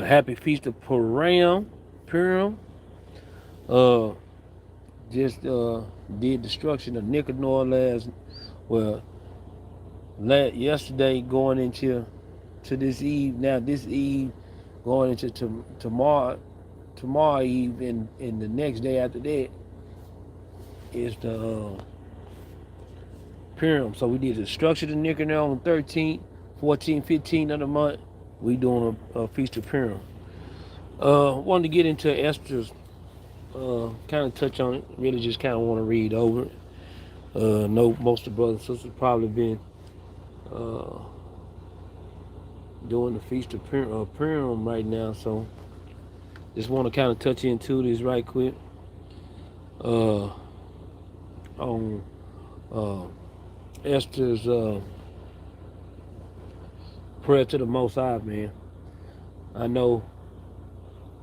Happy Feast of Purim. Purim. Uh, just did destruction of Nicanor well yesterday going into this eve. Now this eve going into tomorrow eve, and the next day after that is the Purim. So we did the destruction of Nicanor on the 13th, 14, 15 of the month. We doing a feast of Purim. Wanted to get into Esther's. Kind of touch on it. Really just kind of want to read over it. Know most of the brothers and sisters probably been uh, doing the feast of Purim right now, so just want to kind of touch into this right quick. On uh, Esther's prayer to the Most High, man. I know,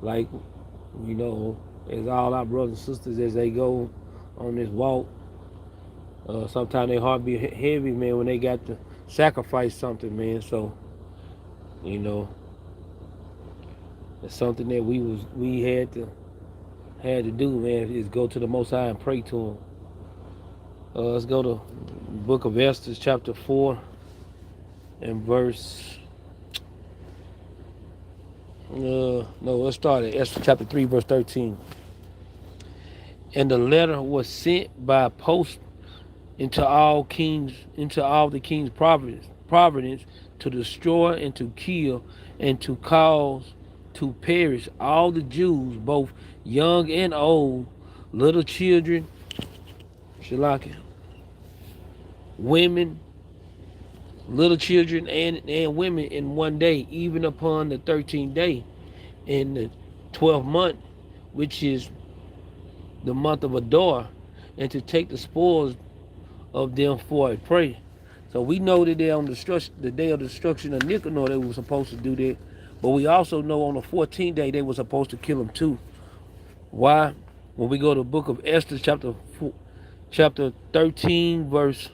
like, as all our brothers and sisters as they go on this walk, sometimes their heart be heavy, man, when they got to sacrifice something, man. So, you know, it's something that we had to do, man, is go to the Most High and pray to Him. Let's go to Book of Esther, chapter 4, and verse. No, let's start at Esther chapter 3, verse 13. And the letter was sent by post into all the king's providence to destroy and to kill and to cause to perish all the Jews, both young and old, little children, Shalakin, women, little children and women in one day, even upon the 13th day in the 12th month, which is the month of Adar, and to take the spoils of them for a prey. So we know that on the day of destruction of Nicanor, they were supposed to do that, but we also know on the 14th day they were supposed to kill him too. Why? When we go to the book of Esther, chapter 13, verse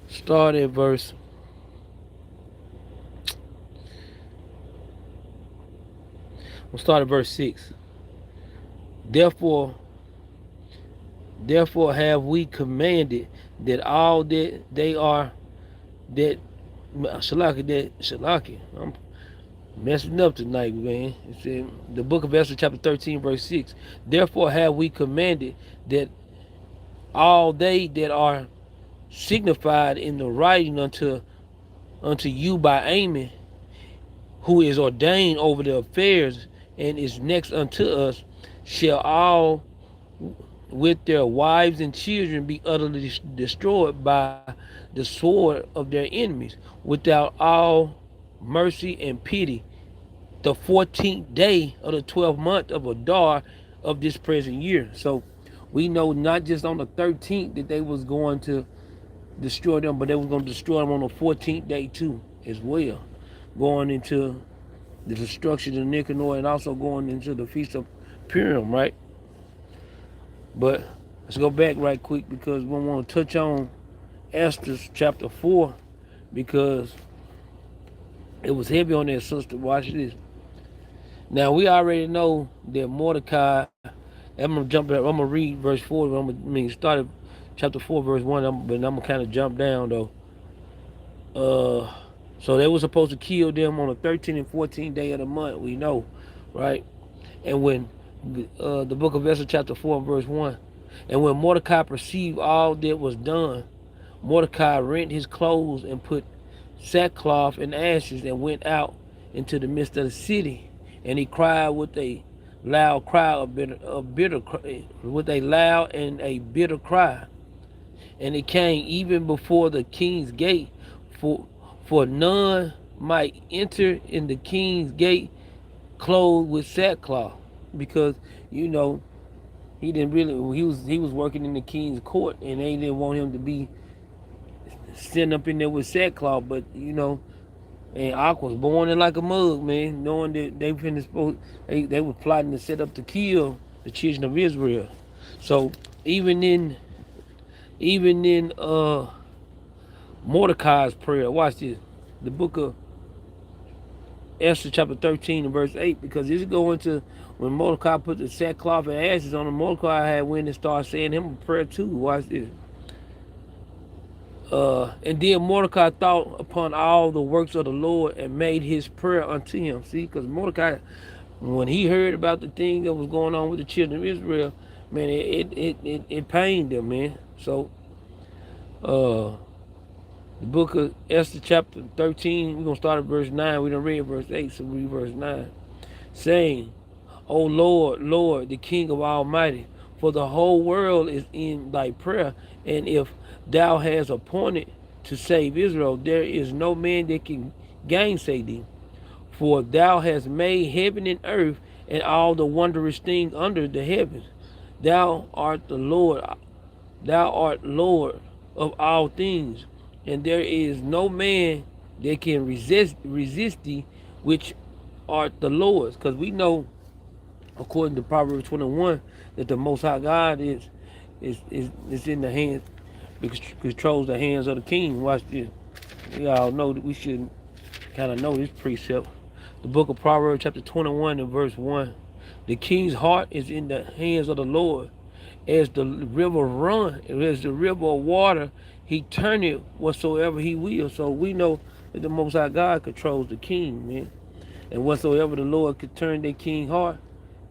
start at verse. We'll start at verse 6. Therefore have we commanded that all that they are that Shalaki. I'm messing up tonight, man. It's in the book of Esther, chapter 13, verse 6. Therefore have we commanded that all they that are signified in the writing unto you by Amen, who is ordained over the affairs and is next unto us, shall all with their wives and children be utterly destroyed by the sword of their enemies, without all mercy and pity, the 14th day of the 12th month of Adar of this present year. So we know not just on the 13th that they was going to destroy them, but they was going to destroy them on the 14th day too, as well, going into the destruction of Nicanor and also going into the Feast of Purim, right? But let's go back right quick because we want to touch on Esther chapter 4 because it was heavy on that, sister. Watch this. Now we already know that Mordecai. I'm gonna jump. I'm gonna read verse 4. Start at chapter 4, verse 1. But I'm gonna kind of jump down though. So they were supposed to kill them on the 13th and 14th day of the month. We know, right? And when the book of Esther, chapter 4, verse 1. And when Mordecai perceived all that was done, Mordecai rent his clothes and put sackcloth and ashes and went out into the midst of the city. And he cried with a loud cry, with a loud and a bitter cry. And it came even before the king's gate, for none might enter in the king's gate clothed with sackcloth, because he didn't really he was working in the king's court, and they didn't want him to be sitting up in there with sackcloth. But and Ak was born in like a mug, man, knowing that they were plotting to set up to kill the children of Israel. So even in Mordecai's prayer, watch this. The book of Esther chapter 13 and verse 8, because this is going to when Mordecai put the sackcloth and ashes on him. Mordecai had went and started saying him a prayer too. Watch this. And then Mordecai thought upon all the works of the Lord and made his prayer unto him. See, because Mordecai, when he heard about the thing that was going on with the children of Israel, man, it pained them, man. So, the book of Esther chapter 13, we're going to start at verse 9. We done read verse 8, so read verse 9. Saying, O Lord, Lord, the King of Almighty, for the whole world is in thy prayer, and if thou hast appointed to save Israel, there is no man that can gainsay thee. For thou hast made heaven and earth and all the wondrous things under the heavens. Thou art the Lord, thou art Lord of all things, and there is no man that can resist thee, which art the Lord's. Because we know, according to Proverbs 21, that the Most High God is in the hands, controls the hands of the king. Watch this. We all know that we should kind of know this precept. The book of Proverbs chapter 21 and verse 1. The king's heart is in the hands of the Lord. As the river run, as the river of water, he turn it whatsoever he will. So we know that the Most High God controls the king, man. And whatsoever the Lord could turn their king heart,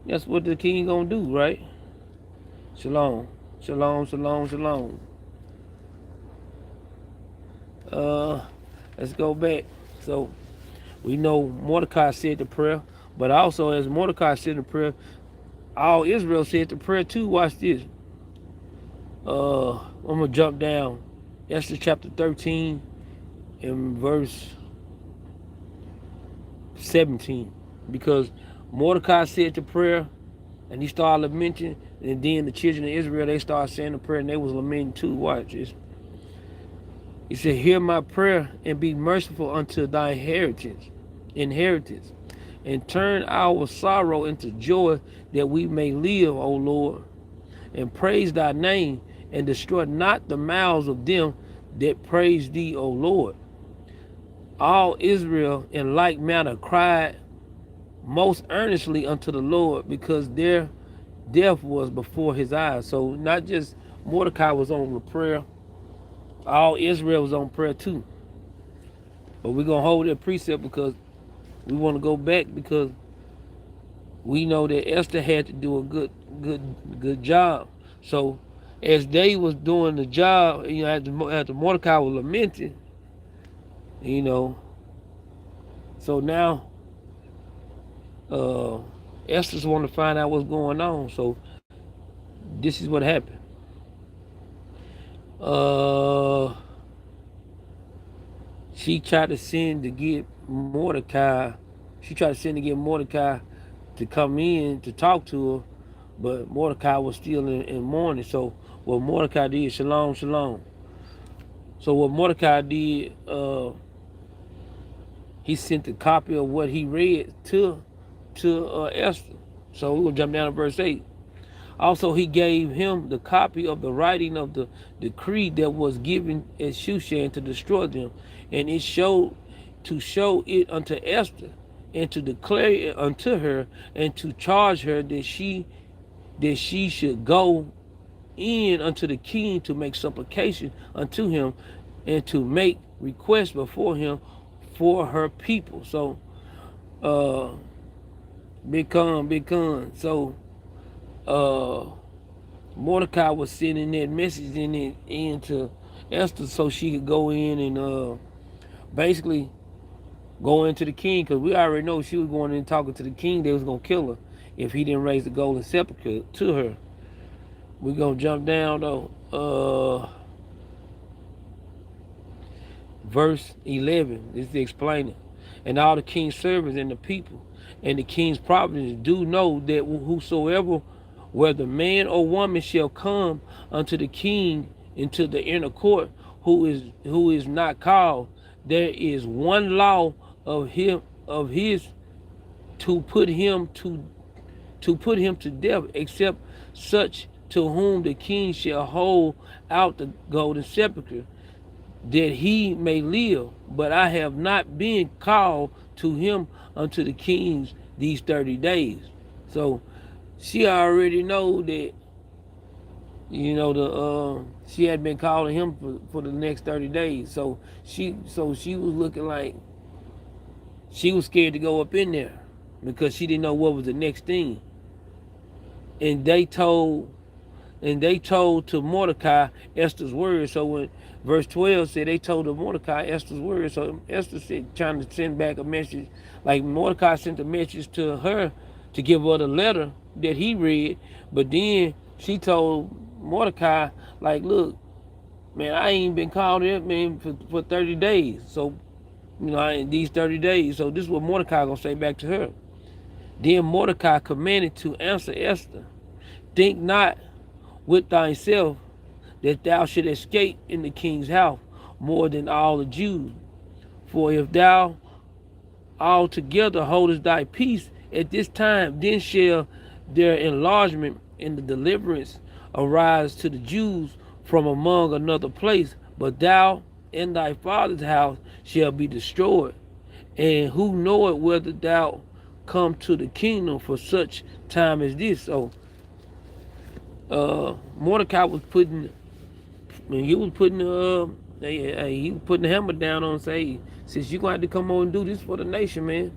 that's what the king gonna do, right? Shalom. Shalom, shalom, shalom. Let's go back. So we know Mordecai said the prayer, but also as Mordecai said the prayer, all Israel said the prayer too. Watch this. I'm gonna jump down. Esther chapter 13 and verse 17. Because Mordecai said the prayer and he started lamenting, and then the children of Israel, they started saying the prayer and they was lamenting too. Watch this. He said, hear my prayer and be merciful unto thy inheritance, and turn our sorrow into joy, that we may live, O Lord, and praise thy name, and destroy not the mouths of them that praise thee, O Lord. All Israel in like manner cried most earnestly unto the Lord, because their death was before his eyes. So not just Mordecai was on the prayer, all Israel was on prayer too. But we're going to hold that precept because we want to go back, because we know that Esther had to do a good job. So as they was doing the job, you know, after Mordecai was lamenting, you know, so now Esther's want to find out what's going on. So this is what happened. She tried to send to get Mordecai. She tried to send to get Mordecai to come in to talk to her, but Mordecai was still in mourning. So what Mordecai did, shalom, shalom. So what Mordecai did, he sent a copy of what he read to Esther. So we're gonna jump down to verse 8. Also, he gave him the copy of the writing of the decree that was given at Shushan to destroy them, and it showed it unto Esther, and to declare it unto her, and to charge her that she should go in unto the king to make supplication unto him, and to make request before him for her people. So, big con. So, Mordecai was sending that message into Esther so she could go in and basically go into the king, because we already know she was going in talking to the king. They was going to kill her if he didn't raise the golden scepter to her. We're going to jump down though. Verse 11, this is explaining. And all the king's servants and the people and the king's providence do know that whosoever, whether man or woman, shall come unto the king into the inner court, who is not called, there is one law of his to put him to death, except such to whom the king shall hold out the golden scepter, that he may live. But I have not been called to him unto the kings these 30 days. So she already know that, she had been calling him for the next 30 days. So she was looking like she was scared to go up in there because she didn't know what was the next thing. And they told to Mordecai Esther's words. So when verse 12 said they told to Mordecai Esther's words, so Esther said, trying to send back a message, like Mordecai sent a message to her to give her the letter that he read, but then she told Mordecai, like, look, man, I ain't been called up, man, for 30 days. So, in these 30 days. So this is what Mordecai gonna say back to her. Then Mordecai commanded to answer Esther, think not with thyself that thou should escape in the king's house more than all the Jews. For if thou altogether holdest thy peace at this time, then shall their enlargement and the deliverance arise to the Jews from among another place, but thou and thy father's house shall be destroyed. And who knoweth whether thou come to the kingdom for such time as this? So Mordecai was putting the hammer down on, say, since you're gonna have to come on and do this for the nation, man.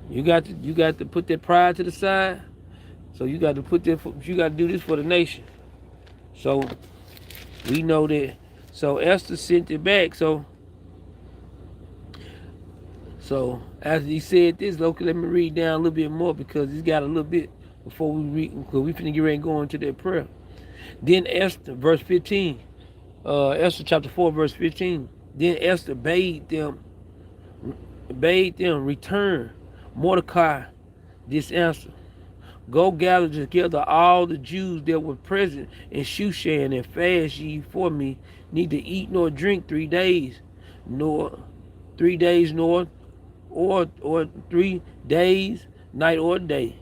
You got to put that pride to the side. So you got to do this for the nation. So we know that. So Esther sent it back. So after he said this, okay, let me read down a little bit more because he's got a little bit before we read, because we finna get ready and go into that prayer. Then Esther, verse 15, Esther chapter 4, verse 15. Then Esther bade them return Mordecai this answer. Go gather together all the Jews that were present in Shushan, and fast ye for me, neither eat nor drink 3 days, nor 3 days, nor 3 days, night or day.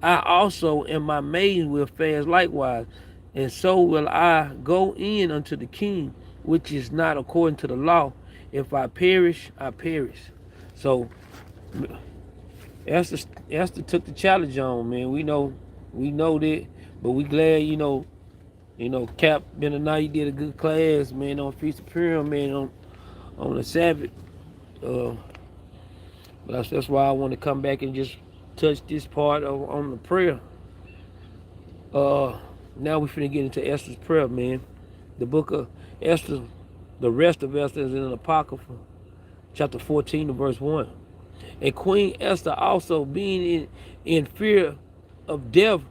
I also and my maidens will fast likewise, and so will I go in unto the king, which is not according to the law. If I perish, I perish. So Esther took the challenge on, man. We know that, but we glad, Capt, Benaniyah did a good class, man, on Feast of Purim, man, on the Sabbath. That's why I want to come back and just touch this part on the prayer. Now we finna get into Esther's prayer, man. The book of Esther, the rest of Esther is in an Apocrypha, chapter 14 verse 1. And Queen Esther also, being in fear of death,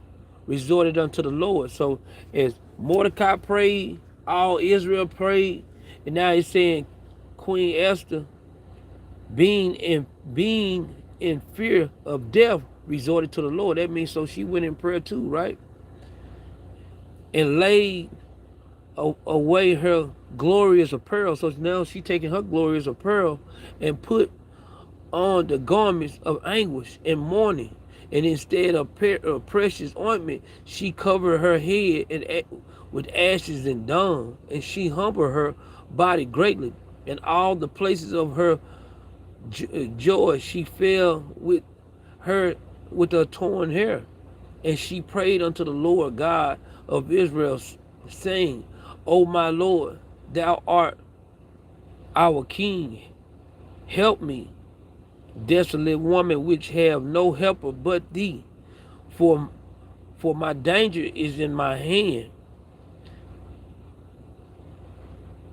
resorted unto the Lord. So as Mordecai prayed, all Israel prayed, and now he's saying Queen Esther, being in fear of death, resorted to the Lord. That means so she went in prayer too, right? And laid away her glorious apparel. So now she taking her glorious apparel and put on the garments of anguish and mourning, and instead of precious ointment, she covered her head with ashes and dung, and she humbled her body greatly. And all the places of her joy she fell with her torn hair, and she prayed unto the Lord God of Israel, saying, O my Lord, thou art our King, help me, desolate woman, which have no helper but thee, for my danger is in my hand.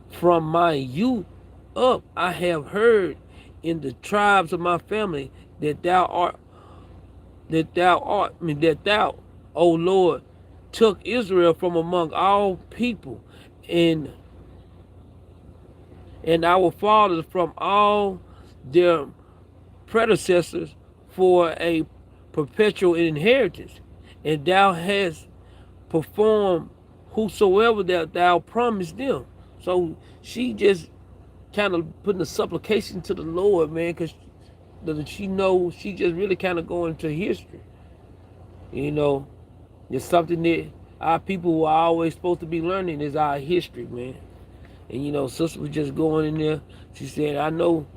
From my youth up I have heard in the tribes of my family that thou, O Lord, took Israel from among all people, and our fathers from all their predecessors for a perpetual inheritance, and thou hast performed whosoever that thou promised them. So she just kind of putting a supplication to the Lord, man, because she knows she just really kind of going into history. It's something that our people are always supposed to be learning, is our history, man. And sister was just going in there. She said, I know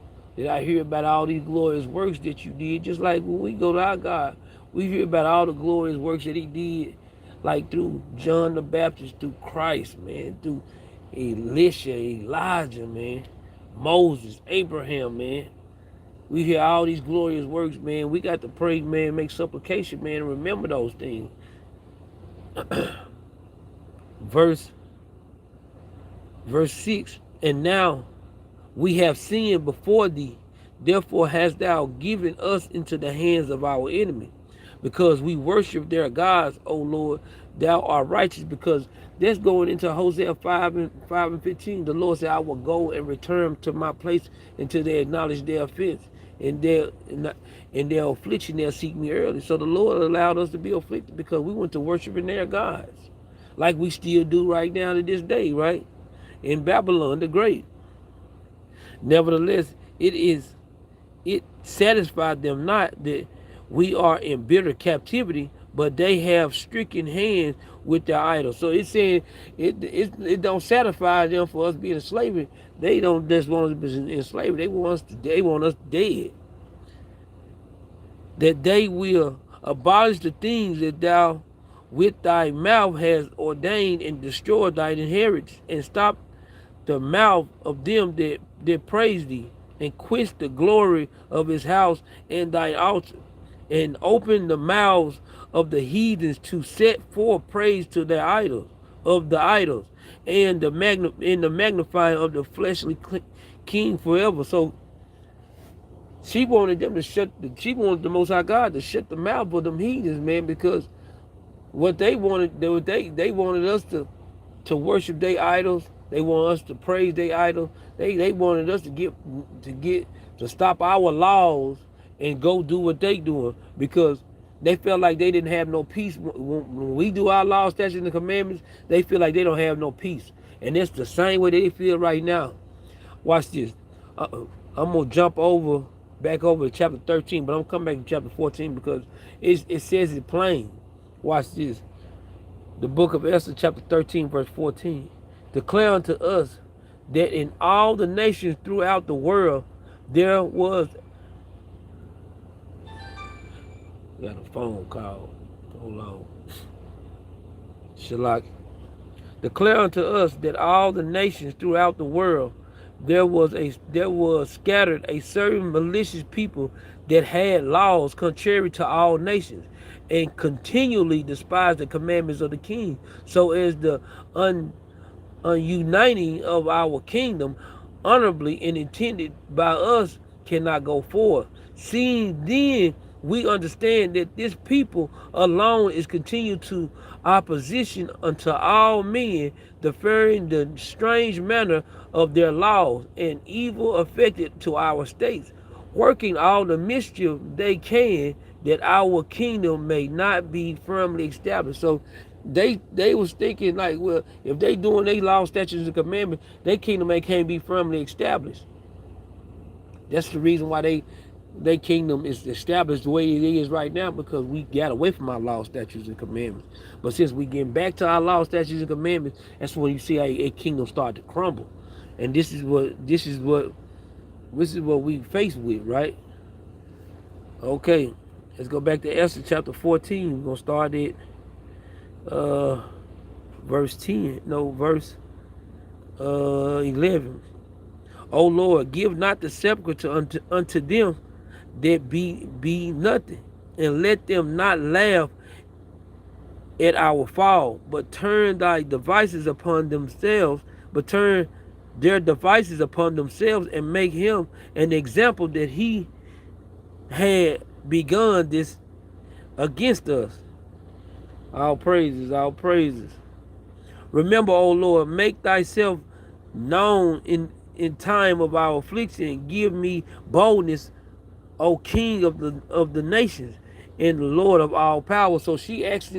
Did I hear about all these glorious works that you did? Just like when we go to our God, we hear about all the glorious works that he did, like through John the Baptist, through Christ, man, through Elisha, Elijah, man, Moses, Abraham, man. We hear all these glorious works, man. We got to pray, man, make supplication, man, and remember those things. Verse 6, and now we have sinned before thee, therefore hast thou given us into the hands of our enemy, because we worship their gods, O Lord, thou art righteous. Because that's going into Hosea 5 and 15. The Lord said, I will go and return to my place until they acknowledge their offense, and their affliction they'll seek me early. So the Lord allowed us to be afflicted because we went to worshiping their gods, like we still do right now to this day, right? In Babylon the Great. Nevertheless, it satisfied them not that we are in bitter captivity, but they have stricken hands with their idols. So it's saying it don't satisfy them for us being in slavery. They don't just want us to be in slavery. They want us dead. That they will abolish the things that thou with thy mouth hast ordained, and destroy thine inheritance, and stop the mouth of them that praise thee, and quench the glory of his house and thine altar, and open the mouths of the heathens to set forth praise to their idols, of the idols, and the magnifying of the fleshly king forever. So she wanted them to she wanted the Most High God to shut the mouth of them heathens, man, because what they wanted, they wanted us to worship their idols. They want us to praise their idols. They wanted us to stop our laws and go do what they doing, because they felt like they didn't have no peace. When we do our laws, statutes, and commandments, they feel like they don't have no peace. And it's the same way they feel right now. Watch this. I'm going to jump back over to chapter 13, but I'm coming back to chapter 14 because it says it plain. Watch this. The book of Esther, chapter 13, verse 14. Declare unto us that in all the nations throughout the world there was... Got a phone call. Hold on. Shalak. Declare unto us that all the nations throughout the world there was scattered a certain malicious people that had laws contrary to all nations, and continually despised the commandments of the king, so as the ununiting of our kingdom honorably and intended by us cannot go forth. Seeing then we understand that this people alone is continued to opposition unto all men, deferring the strange manner of their laws, and evil affected to our states, working all the mischief they can, that our kingdom may not be firmly established. So they was thinking like, well, if they doing their law, statutes, and commandments, their kingdom can't be firmly established. That's the reason why their kingdom is established the way it is right now, because we got away from our law, statutes, and commandments. But since we getting back to our law, statutes, and commandments, that's when you see a kingdom start to crumble. And this is what we faced with, right? Okay, let's go back to Esther chapter 14. We're gonna start at verse 10. No, verse 11. O Lord, give not the sepulchre unto them that be nothing, and let them not laugh at our fall, but turn their devices upon themselves, and make him an example that he had begun this against us. All praises, all praises. Remember, O Lord, make thyself known in time of our affliction, and give me boldness, O King of the nations, and the Lord of all power. So she asked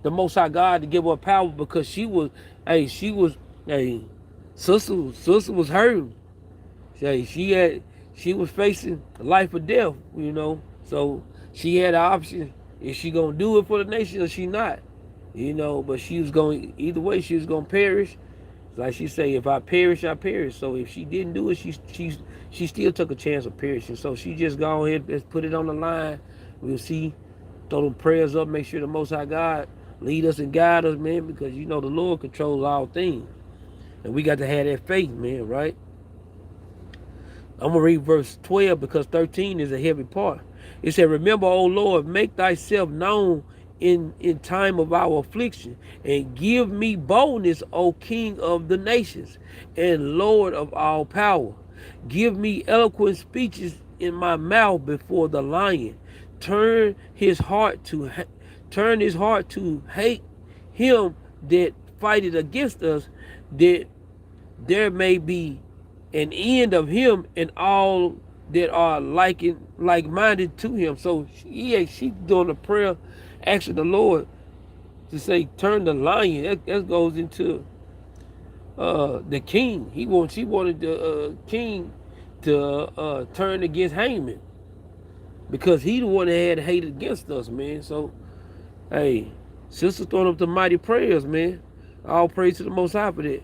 the Most High God to give her power, because sister was hurting. She was facing life or death, So she had an option: is she gonna do it for the nation or she not? But she was going either way. She was gonna perish, Like she say, if I perish, I perish. So if she didn't do it, she still took a chance of perishing. So she just go ahead and put it on the line. We'll see. Throw the prayers up. Make sure the Most High God lead us and guide us, man. Because you know the Lord controls all things, and we got to have that faith, man. Right? I'm gonna read verse 12 because 13 is a heavy part. It said, "Remember, O Lord, make thyself known in time of our affliction, and give me boldness, O King of the nations, and Lord of all power. Give me eloquent speeches in my mouth before the lion. Turn his heart to hate him that fighteth against us, that there may be an end of him and all that are like-minded to him." So she doing a prayer, asking the Lord to say, turn the lion. That goes into the king. She wanted the king to turn against Haman because he the one that had hate against us, man. So hey, sister throwing up the mighty prayers, man. All praise to the Most High for that.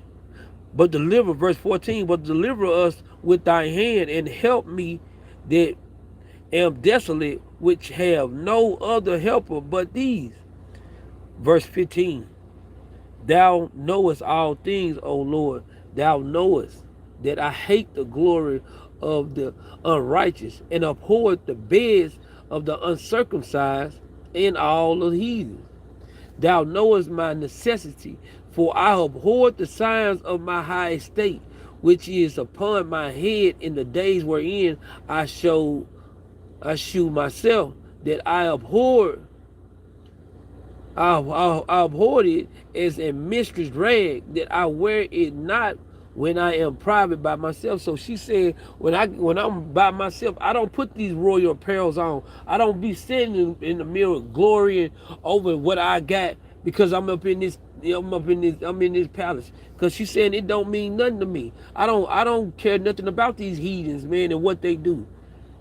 But deliver, verse 14, but deliver us with thy hand, and help me that am desolate, which have no other helper but these. Verse 15, thou knowest all things, O Lord. Thou knowest that I hate the glory of the unrighteous, and abhor the beds of the uncircumcised and all the heathen. Thou knowest my necessity, for I abhorred the signs of my high estate, which is upon my head in the days wherein I shew myself, that I abhorred it as a mistress rag, that I wear it not when I am private by myself. So she said, when I'm by myself, I don't put these royal apparels on. I don't be sitting in the mirror glorying over what I got because I'm in this palace. Because she's saying it don't mean nothing to me. I don't care nothing about these heathens, man, and what they do.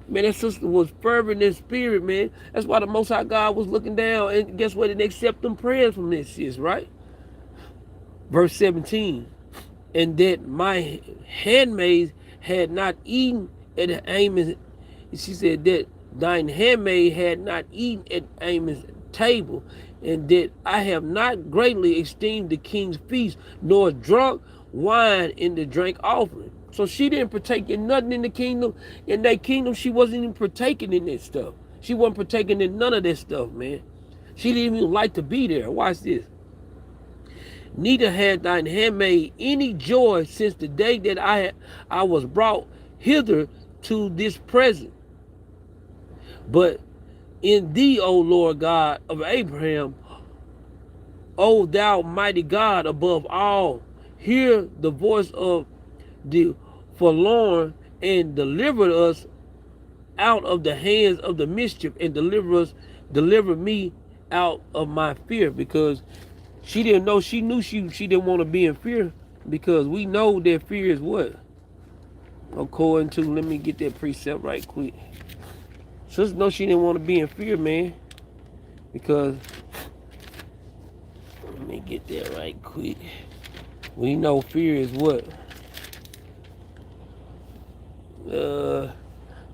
Man, that sister was fervent in spirit, man. That's why the Most High God was looking down, and guess what? And accept them prayers from this sis, right? Verse 17, and that my handmaids had not eaten at Haman's. She said that thine handmaid had not eaten at Haman's table, and that I have not greatly esteemed the king's feast, nor drunk wine in the drink offering. So she didn't partake in nothing in the kingdom. In that kingdom, she wasn't even partaking in that stuff. She wasn't partaking in none of that stuff, man. She didn't even like to be there. Watch this. Neither had thine handmaid any joy since the day that I was brought hither to this present. But in thee, O Lord God of Abraham, O thou mighty God above all, hear the voice of the forlorn, and deliver us out of the hands of the mischief, and deliver me out of my fear. Because she didn't know, she didn't want to be in fear, because we know that fear is what? According to, let me get that precept right quick. Sister know she didn't want to be in fear, man, because, let me get that right quick. We know fear is what?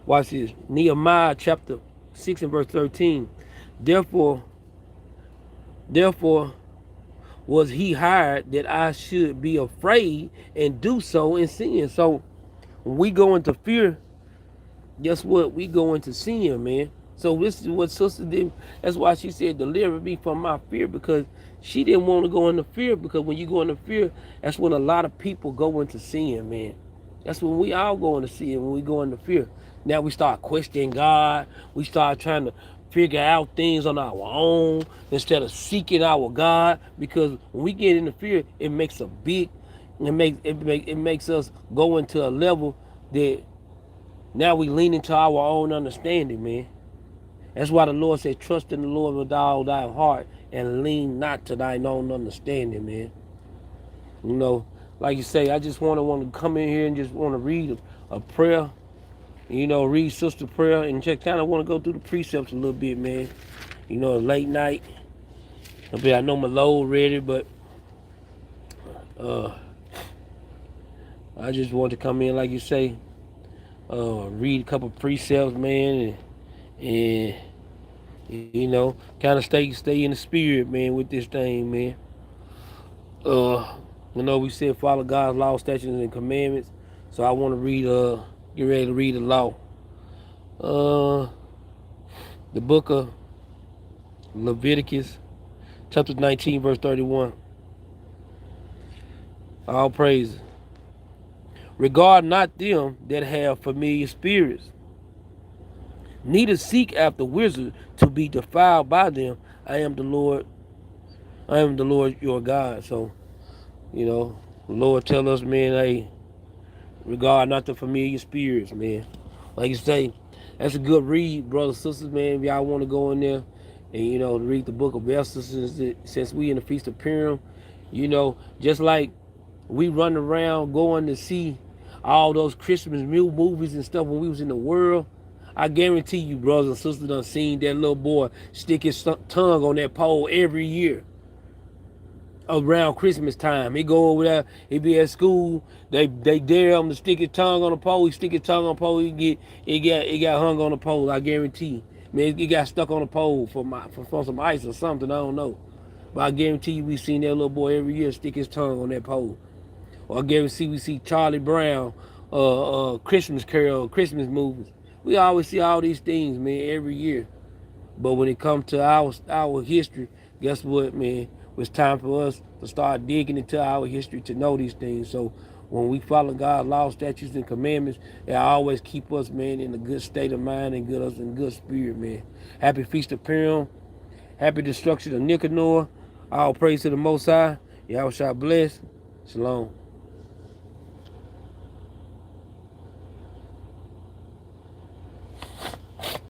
Watch this. Nehemiah chapter 6 and verse 13. Therefore was he hired that I should be afraid and do so in sin. So when we go into fear, guess what? We go into sin, man. So this is what sister did. That's why she said, deliver me from my fear, because she didn't want to go into fear. Because when you go into fear, that's when a lot of people go into sin, man. That's when we all go into sin, when we go into fear. Now we start questioning God. We start trying to figure out things on our own instead of seeking our God. Because when we get into fear, it makes it makes us go into a level that now we lean into our own understanding, man. That's why the Lord said, trust in the Lord with all thy heart and lean not to thine own understanding, man. You know, like you say, I just want to come in here and just want to read a prayer, you know, read sister prayer, and just kind of want to go through the precepts a little bit, man. You know, late night. I know my load ready, but I just want to come in, like you say, read a couple precepts, man, and kind of stay in the spirit, man, with this thing, man. Uh, we said follow God's law, statutes, and commandments. So I want to get ready to read the law. Uh, the book of Leviticus, chapter 19, verse 31. All praise. Regard not them that have familiar spirits, neither seek after wizards to be defiled by them. I am the Lord. I am the Lord your God. So, the Lord tell us, man, hey, regard not the familiar spirits, man. Like you say, that's a good read, brothers, sisters, man. If y'all want to go in there and, read the book of Esther, since we in the Feast of Purim, just like we run around going to see all those Christmas movies and stuff when we was in the world, I guarantee you, brothers and sisters, done seen that little boy stick his tongue on that pole every year around Christmas time. He go over there, he be at school, they dare him to stick his tongue on the pole, he stick his tongue on the pole, he got hung on the pole, I guarantee. Man, he got stuck on the pole for some ice or something, I don't know. But I guarantee you we seen that little boy every year stick his tongue on that pole. Or I guarantee we see Charlie Brown, Christmas Carol, Christmas movies. We always see all these things, man, every year. But when it comes to our history, guess what, man? It's time for us to start digging into our history to know these things. So when we follow God's law, statutes, and commandments, it always keep us, man, in a good state of mind and us in good spirit, man. Happy Feast of Purim. Happy destruction of Nicanor. All praise to the Most High. Y'all shall bless. Shalom.